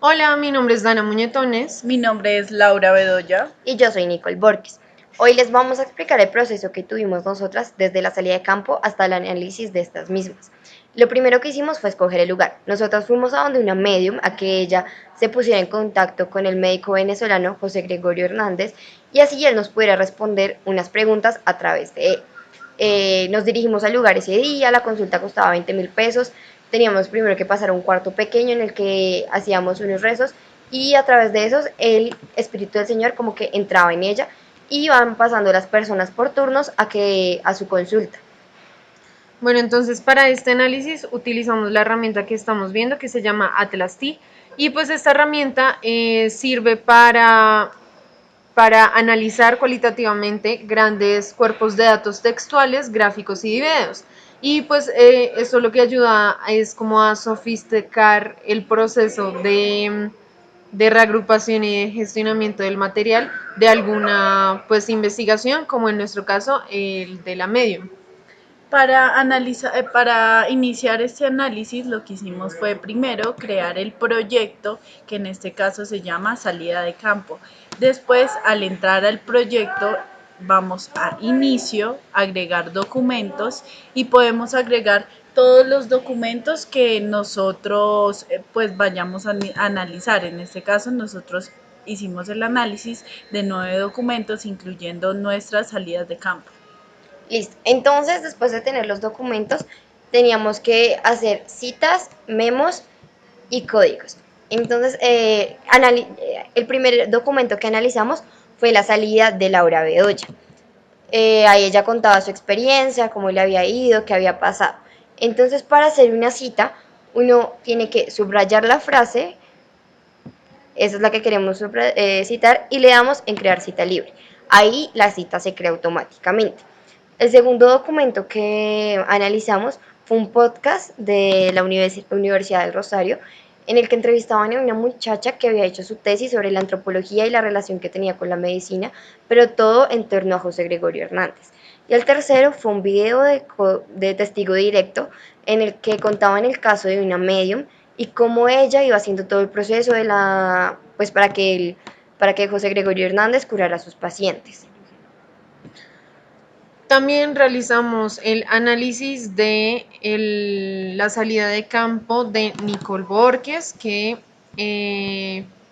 Hola, mi nombre es Dana Muñetones. Mi nombre es Laura Bedoya. Y yo soy Nicole Borges. Hoy les vamos a explicar el proceso que tuvimos nosotras desde la salida de campo hasta el análisis de estas mismas. Lo primero que hicimos fue escoger el lugar. Nosotras fuimos a donde una medium a que ella se pusiera en contacto con el médico venezolano José Gregorio Hernández y así él nos pudiera responder unas preguntas a través de él. Nos dirigimos al lugar ese día, la consulta costaba 20.000 pesos, teníamos primero que pasar a un cuarto pequeño en el que hacíamos unos rezos y a través de esos el espíritu del Señor como que entraba en ella y iban pasando las personas por turnos a su consulta. Bueno, entonces para este análisis utilizamos la herramienta que estamos viendo que se llama Atlas T y pues esta herramienta sirve para analizar cualitativamente grandes cuerpos de datos textuales, gráficos y videos. Y pues esto lo que ayuda es como a sofisticar el proceso de reagrupación y de gestionamiento del material de alguna pues investigación, como en nuestro caso el de la Medium. Para iniciar este análisis, lo que hicimos fue primero crear el proyecto, que en este caso se llama salida de campo. Después, al entrar al proyecto, vamos a inicio, agregar documentos y podemos agregar todos los documentos que nosotros pues vayamos a analizar. En este caso, nosotros hicimos el análisis de 9 documentos, incluyendo nuestras salidas de campo. Listo. Entonces, después de tener los documentos, teníamos que hacer citas, memos y códigos. Entonces, el primer documento que analizamos fue la salida de Laura Bedoya. Ahí ella contaba su experiencia, cómo le había ido, qué había pasado. Entonces, para hacer una cita, uno tiene que subrayar la frase, esa es la que queremos citar, y le damos en crear cita libre. Ahí la cita se crea automáticamente. El segundo documento que analizamos fue un podcast de la Universidad del Rosario en el que entrevistaban a una muchacha que había hecho su tesis sobre la antropología y la relación que tenía con la medicina, pero todo en torno a José Gregorio Hernández. Y el tercero fue un video de testigo directo en el que contaban el caso de una medium y cómo ella iba haciendo todo el proceso de pues para que José Gregorio Hernández curara a sus pacientes. También realizamos el análisis de la salida de campo de Nicole Borges,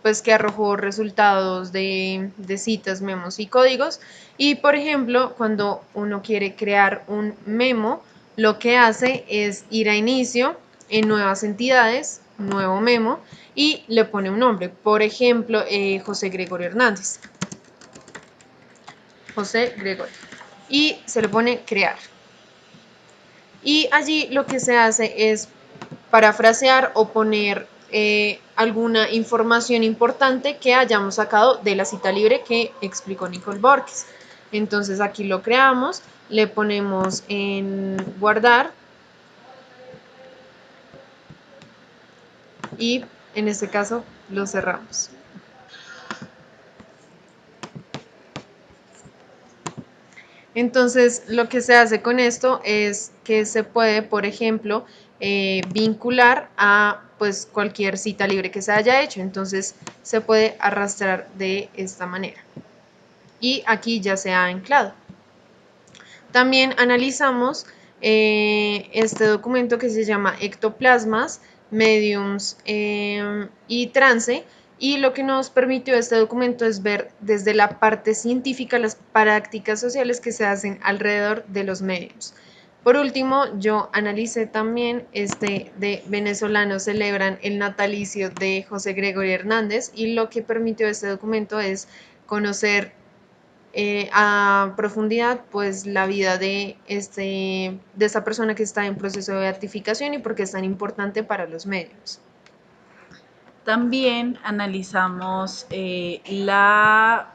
pues que arrojó resultados de citas, memos y códigos. Y por ejemplo, cuando uno quiere crear un memo, lo que hace es ir a inicio en nuevas entidades, nuevo memo, y le pone un nombre. Por ejemplo, José Gregorio Hernández. José Gregorio. Y se le pone crear. Y allí lo que se hace es parafrasear o poner alguna información importante que hayamos sacado de la cita libre que explicó Nicole Borges. Entonces aquí lo creamos, le ponemos en guardar y en este caso lo cerramos. Entonces, lo que se hace con esto es que se puede, por ejemplo, vincular a pues cualquier cita libre que se haya hecho. Entonces, se puede arrastrar de esta manera. Y aquí ya se ha anclado. También analizamos este documento que se llama Ectoplasmas, Mediums y Trance. Y lo que nos permitió este documento es ver desde la parte científica las prácticas sociales que se hacen alrededor de los medios. Por último, yo analicé también de venezolanos celebran el natalicio de José Gregorio Hernández y lo que permitió este documento es conocer a profundidad pues la vida de esta persona que está en proceso de beatificación y por qué es tan importante para los medios. También analizamos la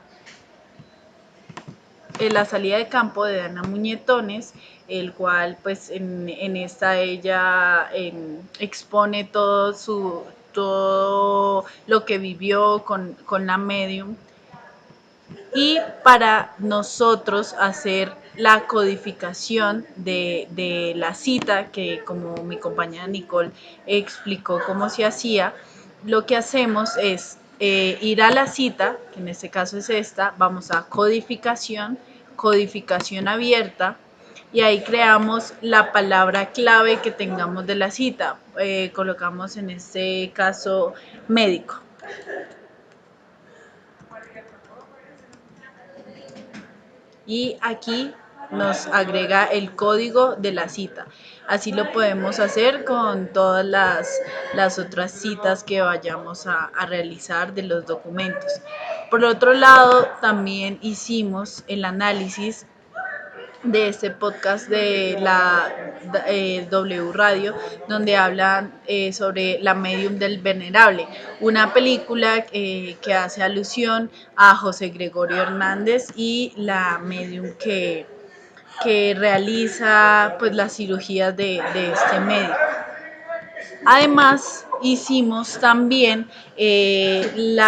salida de campo de Dana Muñetones, el cual pues en esta ella expone todo lo que vivió con la medium. Y para nosotros hacer la codificación de la cita, que como mi compañera Nicole explicó cómo se hacía, lo que hacemos es ir a la cita, que en este caso es esta, vamos a codificación, codificación abierta, y ahí creamos la palabra clave que tengamos de la cita. Colocamos en este caso médico. Y aquí nos agrega el código de la cita. Así lo podemos hacer con todas las otras citas que vayamos a realizar de los documentos. Por otro lado, también hicimos el análisis de este podcast de la W Radio, donde hablan sobre la medium del venerable, una película que hace alusión a José Gregorio Hernández y la medium que realiza pues las cirugías de este médico. Además, hicimos también el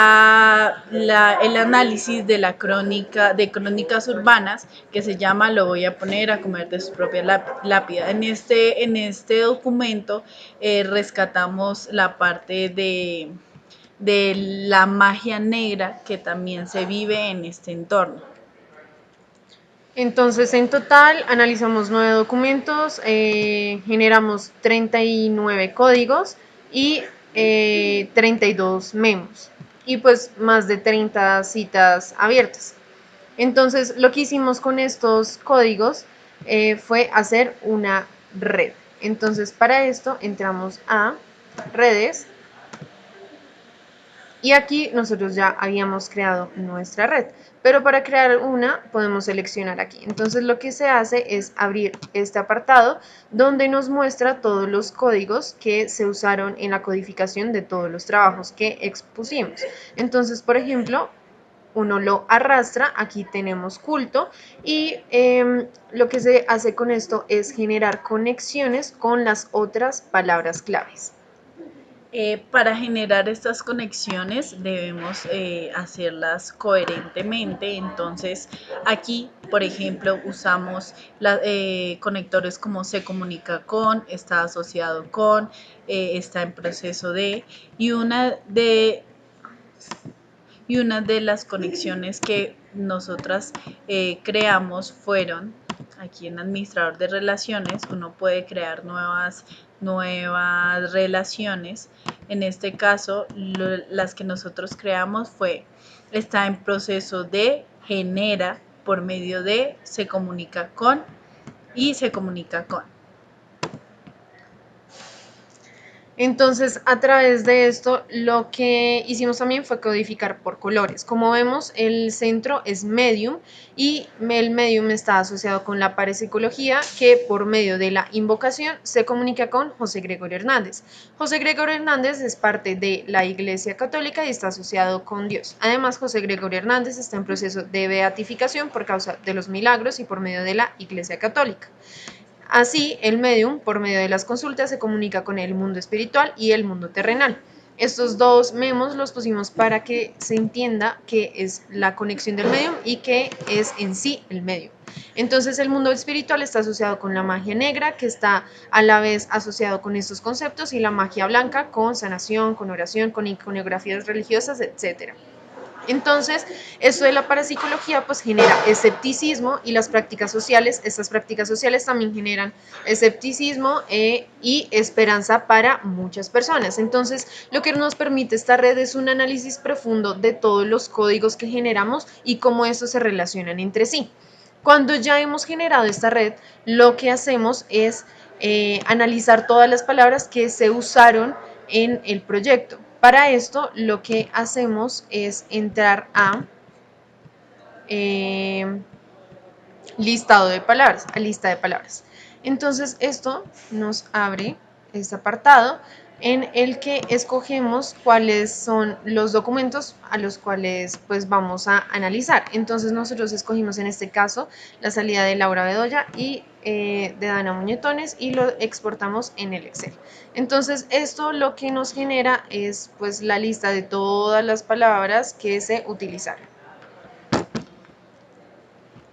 análisis de la crónica, de crónicas urbanas, que se llama Lo voy a poner a comer de su propia lápida. En este documento rescatamos la parte de la magia negra que también se vive en este entorno. Entonces, en total, analizamos 9 documentos, generamos 39 códigos y 32 memos y pues más de 30 citas abiertas. Entonces, lo que hicimos con estos códigos fue hacer una red. Entonces, para esto entramos a redes y aquí nosotros ya habíamos creado nuestra red, pero para crear una podemos seleccionar aquí. Entonces lo que se hace es abrir este apartado donde nos muestra todos los códigos que se usaron en la codificación de todos los trabajos que expusimos. Entonces, por ejemplo, uno lo arrastra, aquí tenemos culto y lo que se hace con esto es generar conexiones con las otras palabras claves. Para generar estas conexiones debemos hacerlas coherentemente. Entonces, aquí, por ejemplo, usamos conectores como se comunica con, está asociado con, está en proceso de, y una de las conexiones que nosotras creamos fueron, aquí en Administrador de Relaciones, uno puede crear nuevas relaciones. En este caso, las que nosotros creamos está en proceso de, genera, por medio de, se comunica con y se comunica con. Entonces, a través de esto, lo que hicimos también fue codificar por colores. Como vemos, el centro es medium y el medium está asociado con la parapsicología, que por medio de la invocación se comunica con José Gregorio Hernández. José Gregorio Hernández es parte de la Iglesia Católica y está asociado con Dios. Además, José Gregorio Hernández está en proceso de beatificación por causa de los milagros y por medio de la Iglesia Católica. Así, el medium, por medio de las consultas, se comunica con el mundo espiritual y el mundo terrenal. Estos dos memos los pusimos para que se entienda qué es la conexión del medium y qué es en sí el medium. Entonces, el mundo espiritual está asociado con la magia negra, que está a la vez asociado con estos conceptos, y la magia blanca con sanación, con oración, con iconografías religiosas, etc. Entonces, esto de la parapsicología pues genera escepticismo y las prácticas sociales, estas prácticas sociales también generan escepticismo y esperanza para muchas personas. Entonces, lo que nos permite esta red es un análisis profundo de todos los códigos que generamos y cómo estos se relacionan entre sí. Cuando ya hemos generado esta red, lo que hacemos es analizar todas las palabras que se usaron en el proyecto. Para esto, lo que hacemos es entrar a listado de palabras, a lista de palabras. Entonces, esto nos abre este apartado en el que escogemos cuáles son los documentos a los cuales pues vamos a analizar. Entonces nosotros escogimos en este caso la salida de Laura Bedoya y de Dana Muñetones y lo exportamos en el Excel. Entonces esto lo que nos genera es pues la lista de todas las palabras que se utilizaron.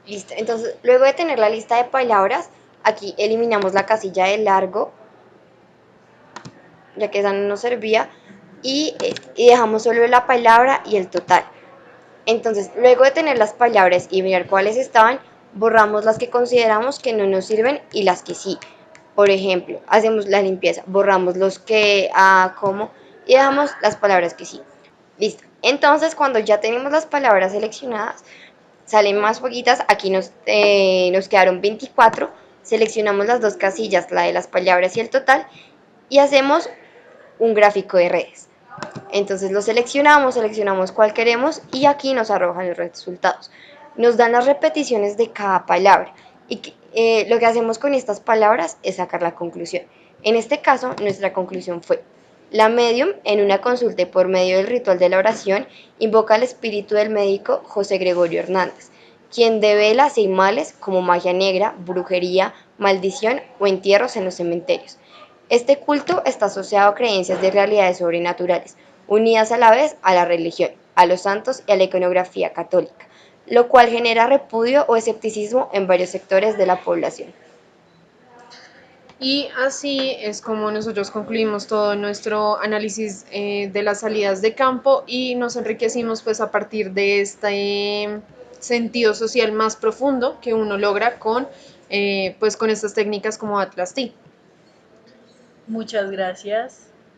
Listo. Entonces, luego de tener la lista de palabras, aquí eliminamos la casilla de largo, ya que esa no nos servía. y dejamos solo la palabra y el total. Entonces, luego de tener las palabras y mirar cuáles estaban, borramos las que consideramos que no nos sirven y las que sí. Por ejemplo, hacemos la limpieza, borramos los que, como, y dejamos las palabras que sí. Listo. Entonces, cuando ya tenemos las palabras seleccionadas, salen más poquitas. Aquí nos quedaron 24. Seleccionamos las dos casillas, la de las palabras y el total, y hacemos un gráfico de redes. Entonces lo seleccionamos cuál queremos y aquí nos arrojan los resultados. Nos dan las repeticiones de cada palabra y lo que hacemos con estas palabras es sacar la conclusión. En este caso, nuestra conclusión fue: la medium, en una consulta y por medio del ritual de la oración, invoca al espíritu del médico José Gregorio Hernández, quien devela 6 males como magia negra, brujería, maldición o entierros en los cementerios. Este culto está asociado a creencias de realidades sobrenaturales, unidas a la vez a la religión, a los santos y a la iconografía católica, lo cual genera repudio o escepticismo en varios sectores de la población. Y así es como nosotros concluimos todo nuestro análisis de las salidas de campo y nos enriquecimos pues a partir de este sentido social más profundo que uno logra con estas técnicas como Atlas T. Muchas gracias.